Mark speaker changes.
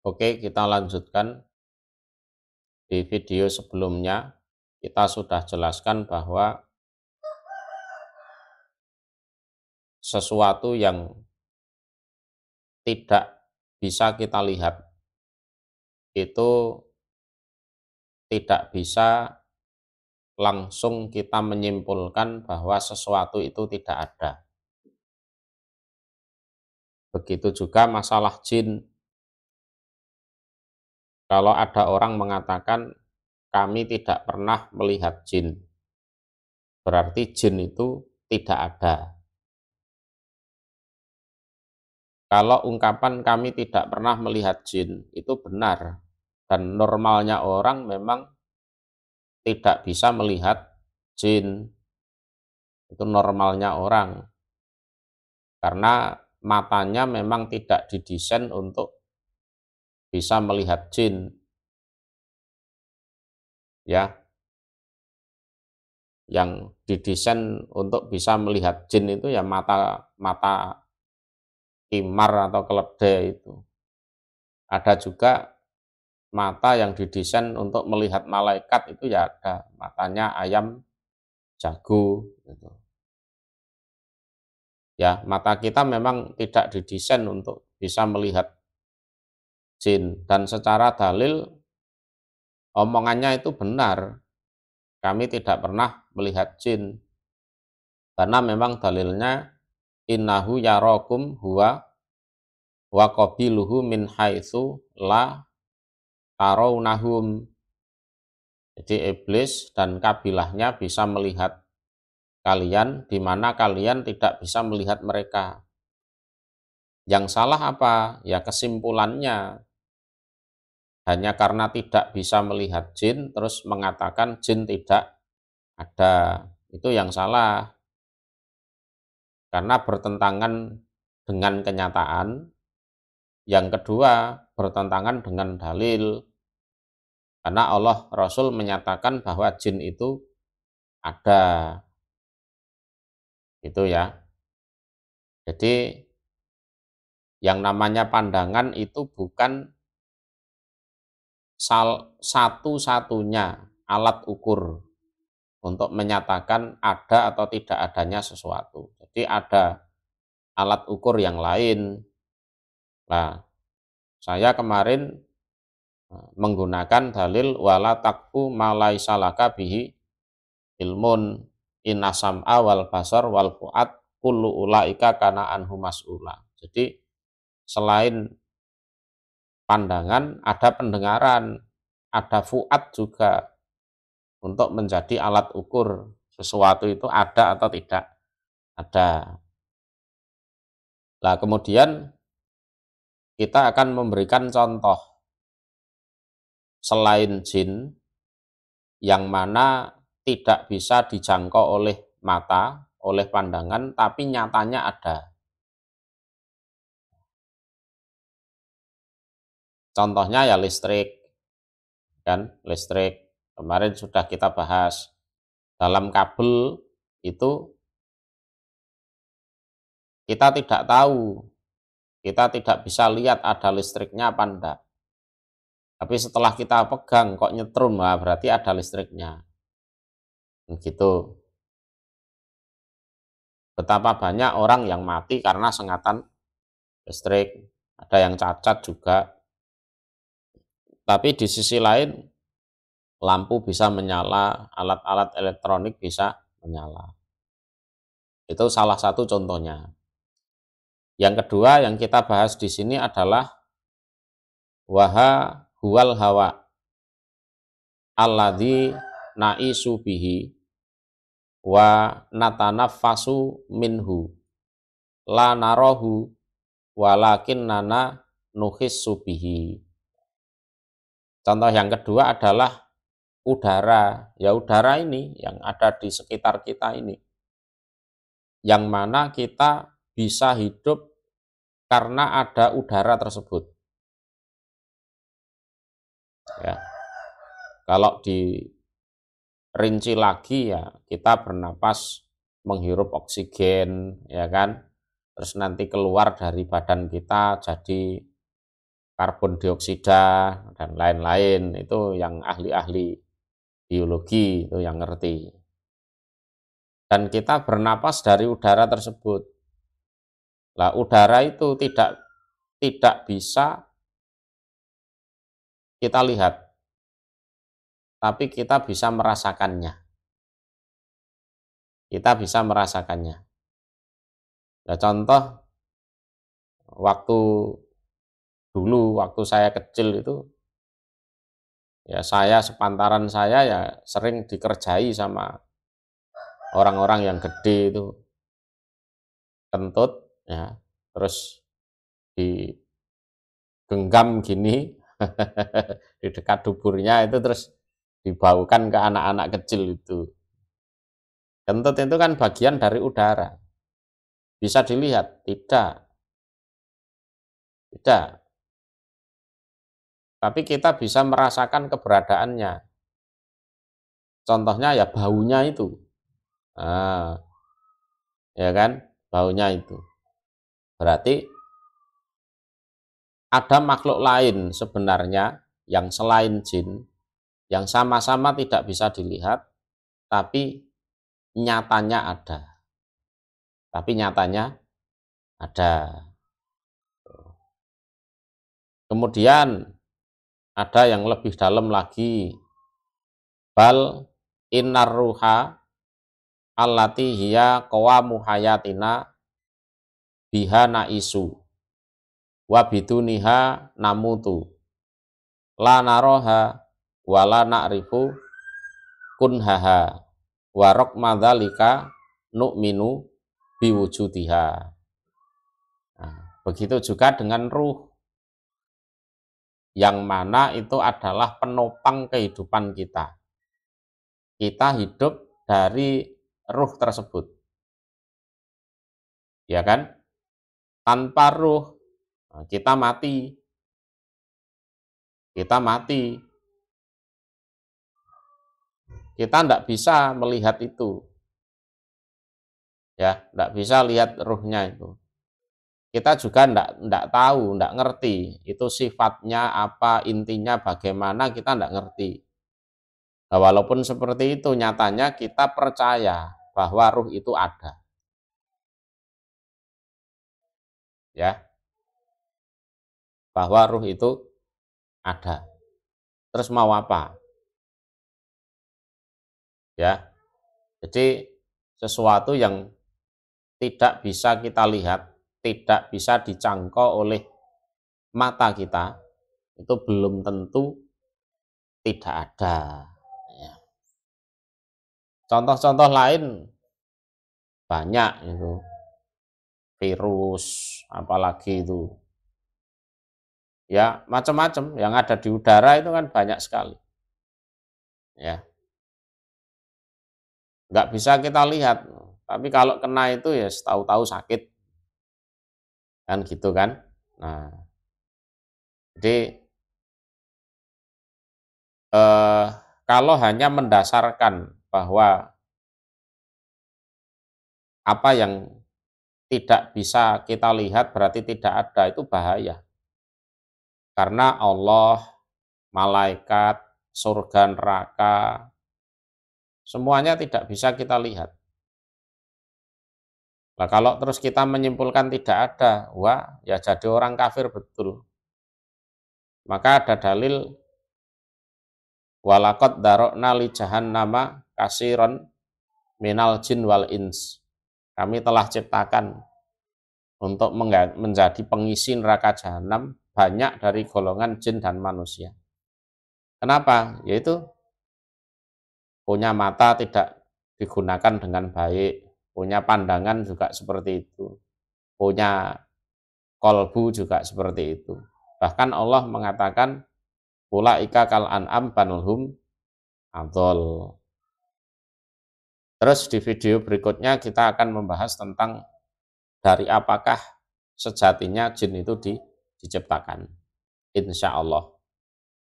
Speaker 1: Oke, kita lanjutkan. Di video sebelumnya kita sudah jelaskan bahwa sesuatu yang tidak bisa kita lihat itu tidak bisa langsung kita menyimpulkan bahwa sesuatu itu tidak ada. Begitu juga masalah jin. Kalau ada orang mengatakan kami tidak pernah melihat jin, berarti jin itu tidak ada. Kalau ungkapan kami tidak pernah melihat jin itu benar, dan normalnya orang memang tidak bisa melihat jin. Itu normalnya orang, karena matanya memang tidak didesain untuk bisa melihat jin. Ya, yang didesain untuk bisa melihat jin itu ya mata kimar atau keledai itu. Ada juga mata yang didesain untuk melihat malaikat, itu ya ada matanya ayam jago gitu. Ya, mata kita memang tidak didesain untuk bisa melihat jin, dan secara dalil omongannya itu benar. Kami tidak pernah melihat jin, karena memang dalilnya innahu yarakum huwa wa qabiluhu min haitsu la tarawnahum. Jadi iblis dan kabilahnya bisa melihat kalian di mana kalian tidak bisa melihat mereka. Yang salah apa? Ya kesimpulannya. Hanya karena tidak bisa melihat jin terus mengatakan jin tidak ada. Itu yang salah. Karena bertentangan dengan kenyataan. Yang kedua, bertentangan dengan dalil. Karena Allah Rasul menyatakan bahwa jin itu ada. Itu ya. Jadi yang namanya pandangan itu bukan satu-satunya alat ukur untuk menyatakan ada atau tidak adanya sesuatu. Jadi ada alat ukur yang lain. Nah, saya kemarin menggunakan dalil wala takfu ma laisa laka bihi ilmun inasam awal basar wal fuad kullu ulaika kana anhu mas'ula. Jadi selain pandangan ada pendengaran, ada fuad juga untuk menjadi alat ukur sesuatu itu ada atau tidak ada. Nah, kemudian kita akan memberikan contoh selain jin yang mana tidak bisa dijangkau oleh mata, oleh pandangan, tapi nyatanya ada. Contohnya ya listrik, kan? Listrik kemarin sudah kita bahas. Dalam kabel itu kita tidak tahu, kita tidak bisa lihat ada listriknya apa enggak. Tapi setelah kita pegang kok nyetrum, nah berarti ada listriknya. Begitu. Betapa banyak orang yang mati karena sengatan listrik, ada yang cacat juga. Tapi di sisi lain lampu bisa menyala, alat-alat elektronik bisa menyala. Itu salah satu contohnya. Yang kedua yang kita bahas di sini adalah waha huwal hawa alladzi na'isu bihi wa natanaffasu minhu la narahu walakin nana nuhissu bihi. Contoh yang kedua adalah udara. Ya udara ini yang ada di sekitar kita ini, yang mana kita bisa hidup karena ada udara tersebut. Ya. Kalau dirinci lagi ya kita bernapas menghirup oksigen, ya kan, terus nanti keluar dari badan kita jadi karbon dioksida, dan lain-lain. Itu yang ahli-ahli biologi itu yang ngerti. Dan kita bernapas dari udara tersebut. Lah udara itu tidak bisa kita lihat, tapi kita bisa merasakannya. Kita bisa merasakannya. Nah, contoh waktu saya kecil itu, ya saya sepantaran saya ya sering dikerjai sama orang-orang yang gede itu, kentut ya, terus digenggam gini di dekat duburnya itu, terus dibaukan ke anak-anak kecil itu. Kentut itu kan bagian dari udara. Bisa dilihat? Tidak. Tidak. Tapi kita bisa merasakan keberadaannya. Contohnya ya baunya itu. Nah, ya kan? Baunya itu. Berarti ada makhluk lain sebenarnya yang selain jin, yang sama-sama tidak bisa dilihat, tapi nyatanya ada. Tapi nyatanya ada. Kemudian ada yang lebih dalam lagi. Bal innar ruha allati hiya qawamu hayatina biha naisu wa biduniha namutu la naroha wa la na'rifu kunhaha wa raqmadzalika nu'minu biwujudiha. Nah, begitu juga dengan ruh, yang mana itu adalah penopang kehidupan kita. Kita hidup dari ruh tersebut. Ya kan? Tanpa ruh kita mati. Kita mati. Kita tidak bisa melihat itu. Ya, tidak bisa lihat ruhnya itu. Kita juga tidak tahu, tidak ngerti itu sifatnya apa, intinya bagaimana, kita tidak ngerti. Nah, walaupun seperti itu, nyatanya kita percaya bahwa ruh itu ada. Ya, bahwa ruh itu ada. Terus mau apa? Ya, jadi sesuatu yang tidak bisa kita lihat, tidak bisa dijangkau oleh mata kita, itu belum tentu tidak ada. Ya. Contoh-contoh lain banyak itu, virus, apalagi itu, ya macam-macam yang ada di udara itu kan banyak sekali. Ya, nggak bisa kita lihat, tapi kalau kena itu ya tahu-tahu sakit, kan gitu kan. Nah, jadi kalau hanya mendasarkan bahwa apa yang tidak bisa kita lihat berarti tidak ada, itu bahaya. Karena Allah, malaikat, surga, neraka, semuanya tidak bisa kita lihat. Nah, kalau terus kita menyimpulkan tidak ada, wah ya jadi orang kafir betul. Maka ada dalil walaqad darokna li jahannama kasiron minal jin wal ins. Kami telah ciptakan untuk menjadi pengisi neraka jahanam banyak dari golongan jin dan manusia. Kenapa? Yaitu punya mata tidak digunakan dengan baik, punya pandangan juga seperti itu, punya kolbu juga seperti itu. Bahkan Allah mengatakan ulaika kal an'am banulhum adol. Terus di video berikutnya kita akan membahas tentang dari apakah sejatinya jin itu diciptakan. Insya Allah.